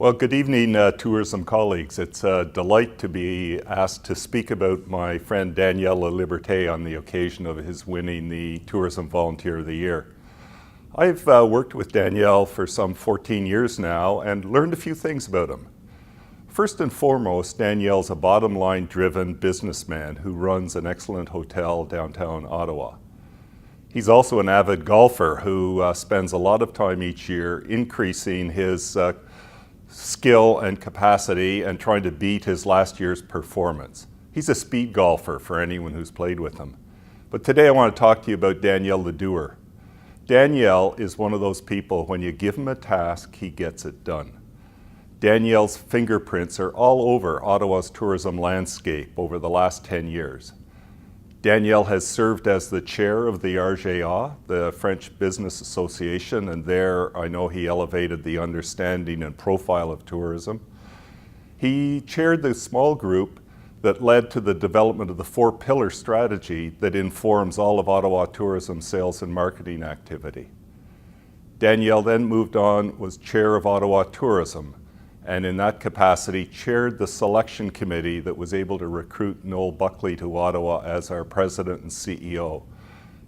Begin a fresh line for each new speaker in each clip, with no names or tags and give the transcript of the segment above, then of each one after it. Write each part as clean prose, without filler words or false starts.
Well, good evening, tourism colleagues. It's a delight to be asked to speak about my friend Daniel Laliberté on the occasion of his winning the Tourism Volunteer of the Year. I've worked with Daniel for some 14 years now and learned a few things about him. First and foremost, Daniel's a bottom-line driven businessman who runs an excellent hotel downtown Ottawa. He's also an avid golfer who spends a lot of time each year increasing his skill and capacity and trying to beat his last year's performance. He's a speed golfer for anyone who's played with him. But today I want to talk to you about Daniel the doer. Daniel is one of those people, when you give him a task, he gets it done. Daniel's fingerprints are all over Ottawa's tourism landscape over the last 10 years. Daniel has served as the chair of the RGA, the French Business Association, and there I know he elevated the understanding and profile of tourism. He chaired the small group that led to the development of the 4-pillar strategy that informs all of Ottawa tourism sales and marketing activity. Daniel then moved on, was chair of Ottawa Tourism, and in that capacity chaired the selection committee that was able to recruit Noel Buckley to Ottawa as our president and CEO.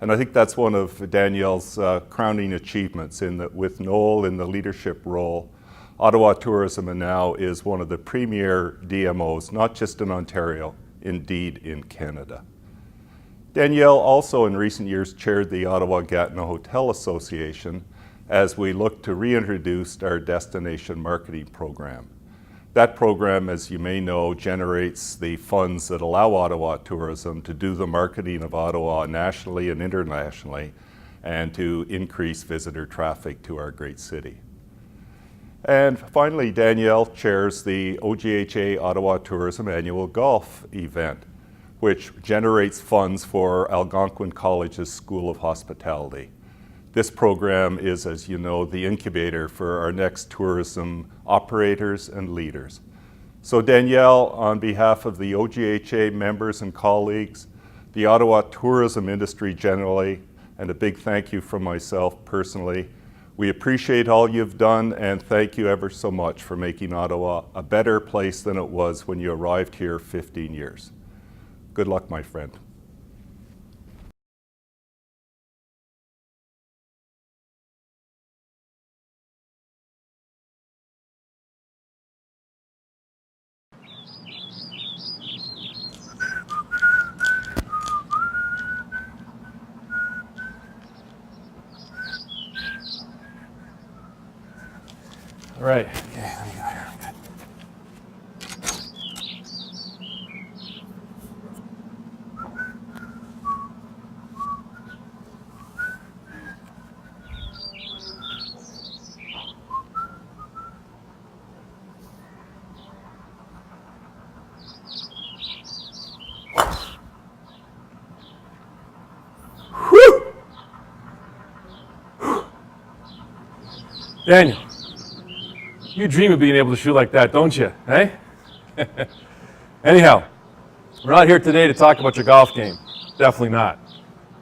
And I think that's one of Daniel's crowning achievements, in that with Noel in the leadership role, Ottawa Tourism now is one of the premier DMOs, not just in Ontario, indeed in Canada. Daniel also in recent years chaired the Ottawa Gatineau Hotel Association as we look to reintroduce our destination marketing program. That program, as you may know, generates the funds that allow Ottawa Tourism to do the marketing of Ottawa nationally and internationally, and to increase visitor traffic to our great city. And finally, Daniel chairs the OGHA Ottawa Tourism Annual Golf Event, which generates funds for Algonquin College's School of Hospitality. This program is, as you know, the incubator for our next tourism operators and leaders. So Daniel, on behalf of the OGHA members and colleagues, the Ottawa tourism industry generally, and a big thank you from myself personally, we appreciate all you've done, and thank you ever so much for making Ottawa a better place than it was when you arrived here 15 years. Good luck, my friend.
All right, okay, let me go here. Good. Whew! Daniel. You dream of being able to shoot like that, don't you? Eh? Anyhow, we're not here today to talk about your golf game. Definitely not.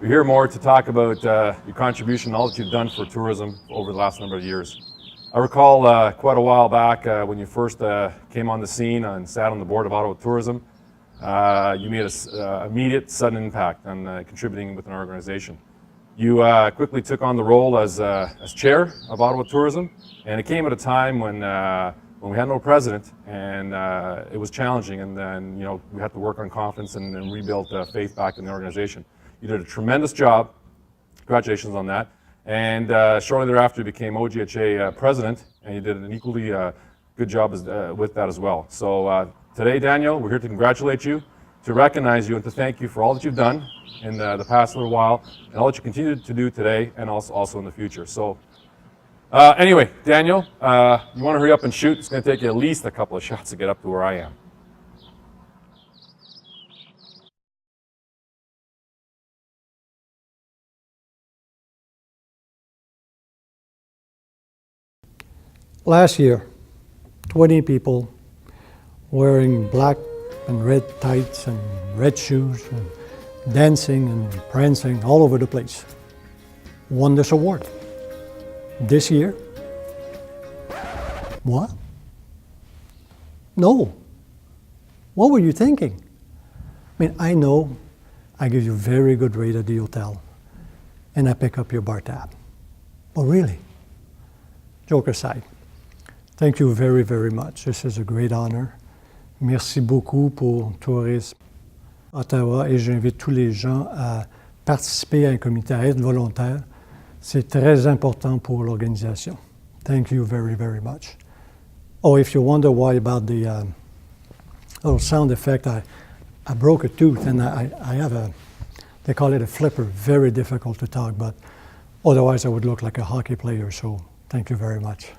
We're here more to talk about your contribution, all that you've done for tourism over the last number of years. I recall quite a while back when you first came on the scene and sat on the board of Ottawa Tourism, you made an immediate, sudden impact on contributing with an organization. You quickly took on the role as chair of Ottawa Tourism, and it came at a time when we had no president, and it was challenging, and then we had to work on confidence and rebuild faith back in the organization. You did a tremendous job. Congratulations on that. And shortly thereafter, you became OGHA president, and you did an equally good job with that as well. So today, Daniel, we're here to congratulate you, to recognize you, and to thank you for all that you've done in the past little while, and all that you continue to do today, and also in the future. So anyway, Daniel, you want to hurry up and shoot? It's going to take you at least a couple of shots to get up to where I am.
Last year, 20 people wearing black and red tights and red shoes and dancing and prancing all over the place won this award. This year, what? No. What were you thinking? I mean, I know I give you very good rate at the hotel, and I pick up your bar tab. But really, joke aside, thank you very, very much. This is a great honor. Merci beaucoup pour Tourisme Ottawa, et j'invite tous les gens à participer à un comité, à être volontaire. C'est très important pour l'organisation. Thank you very, very much. Oh, if you wonder why about the little sound effect, I broke a tooth, and I have they call it a flipper, very difficult to talk, but otherwise I would look like a hockey player, so thank you very much.